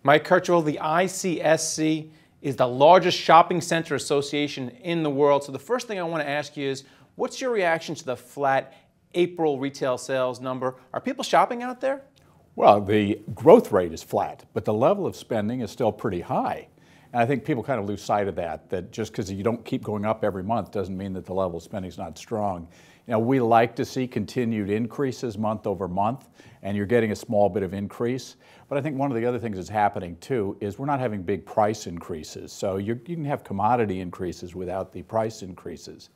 Mike Kercheval, the ICSC is the largest shopping center association in the world. So the first thing I want to ask you is, what's your reaction to the flat April retail sales number? Are people shopping out there? Well, the growth rate is flat, but the level of spending is still pretty high. And I think people kind of lose sight of that just because you don't keep going up every month doesn't mean that the level of spending is not strong. You know, we like to see continued increases month over month, and you're getting a small bit of increase. But I think one of the other things that's happening too is we're not having big price increases. So you can have commodity increases without the price increases.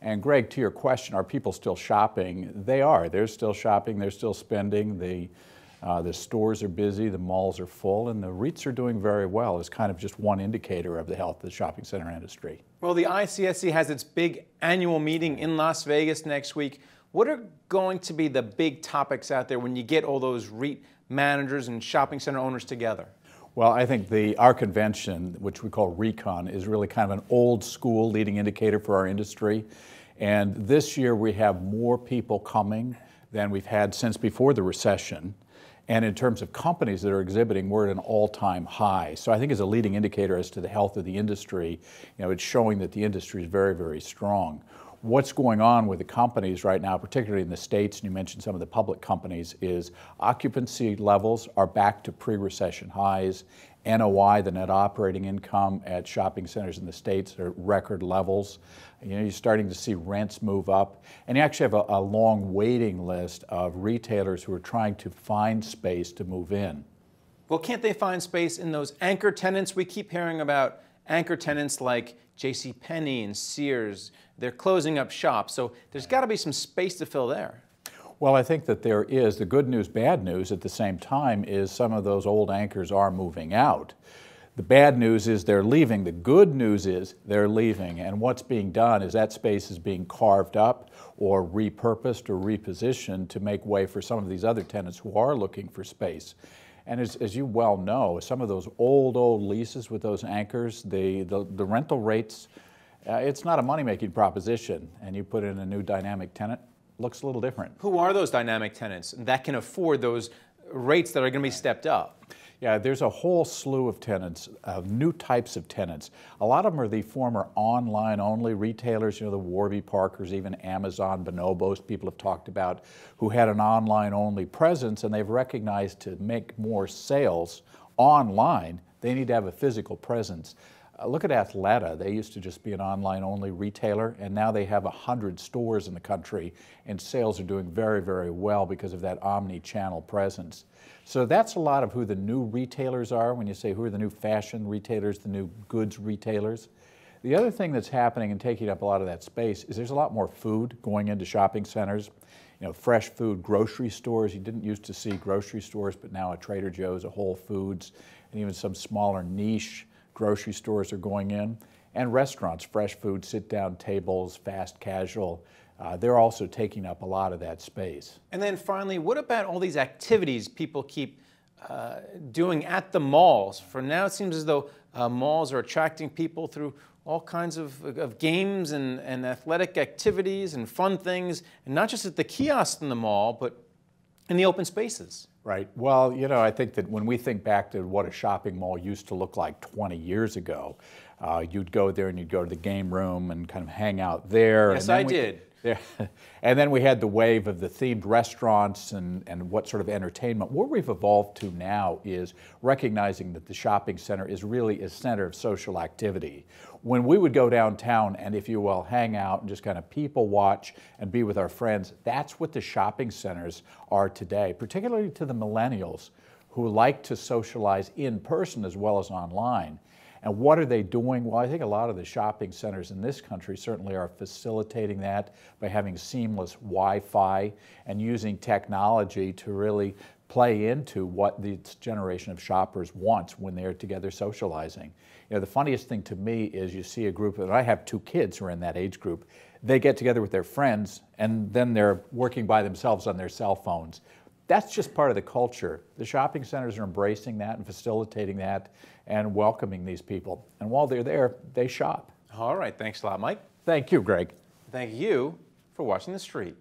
And Greg, to your question, are people still shopping? They are. They're still shopping. They're still spending. The stores are busy, the malls are full, and the REITs are doing very well. It's kind of just one indicator of the health of the shopping center industry. Well, the ICSC has its big annual meeting in Las Vegas next week. What are going to be the big topics out there when you get all those REIT managers and shopping center owners together? Well, I think our convention, which we call RECon, is really kind of an old school leading indicator for our industry. And this year we have more people coming than we've had since before the recession. And in terms of companies that are exhibiting, we're at an all-time high. So I think as a leading indicator as to the health of the industry, you know, it's showing that the industry is very, very strong. What's going on with the companies right now, particularly in the States, and you mentioned some of the public companies, is occupancy levels are back to pre-recession highs. NOI, the net operating income at shopping centers in the States, are at record levels. You know, you're starting to see rents move up. And you actually have a long waiting list of retailers who are trying to find space to move in. Well, can't they find space in those anchor tenants? We keep hearing about anchor tenants like JCPenney and Sears. They're closing up shop. So there's got to be some space to fill there. Well, I think that there is. The good news, bad news at the same time is some of those old anchors are moving out. The bad news is they're leaving. The good news is they're leaving. And what's being done is that space is being carved up or repurposed or repositioned to make way for some of these other tenants who are looking for space. And as you well know, some of those old leases with those anchors, the rental rates, it's not a money-making proposition. And you put in a new dynamic tenant, looks a little different. Who are those dynamic tenants that can afford those rates that are going to be stepped up? Yeah, there's a whole slew of tenants, new types of tenants. A lot of them are the former online-only retailers, you know, the Warby Parkers, even Amazon, Bonobos, people have talked about, who had an online-only presence, and they've recognized to make more sales online, they need to have a physical presence. Look at Athleta. They used to just be an online-only retailer, and now they have 100 stores in the country, and sales are doing very, very well because of that omni-channel presence. So that's a lot of who the new retailers are when you say who are the new fashion retailers, the new goods retailers. The other thing that's happening and taking up a lot of that space is there's a lot more food going into shopping centers. You know, fresh food, grocery stores. You didn't used to see grocery stores, but now a Trader Joe's, a Whole Foods, and even some smaller niche grocery stores are going in. And restaurants, fresh food, sit-down tables, fast casual. They're also taking up a lot of that space. And then finally, what about all these activities people keep doing at the malls? For now, it seems as though malls are attracting people through all kinds of games and athletic activities and fun things, and not just at the kiosks in the mall, but in the open spaces. Right. Well, you know, I think that when we think back to what a shopping mall used to look like 20 years ago, you'd go there and you'd go to the game room and kind of hang out there. Yes, I did. Yeah. And then we had the wave of the themed restaurants and what sort of entertainment. What we've evolved to now is recognizing that the shopping center is really a center of social activity. When we would go downtown and, if you will, hang out and just kind of people watch and be with our friends, that's what the shopping centers are today, particularly to the millennials who like to socialize in person as well as online. And what are they doing? Well, I think a lot of the shopping centers in this country certainly are facilitating that by having seamless Wi-Fi and using technology to really play into what this generation of shoppers wants when they're together socializing. You know, the funniest thing to me is you see a group, and I have 2 kids who are in that age group, they get together with their friends and then they're working by themselves on their cell phones. That's just part of the culture. The shopping centers are embracing that and facilitating that and welcoming these people. And while they're there, they shop. All right. Thanks a lot, Mike. Thank you, Greg. Thank you for watching The Street.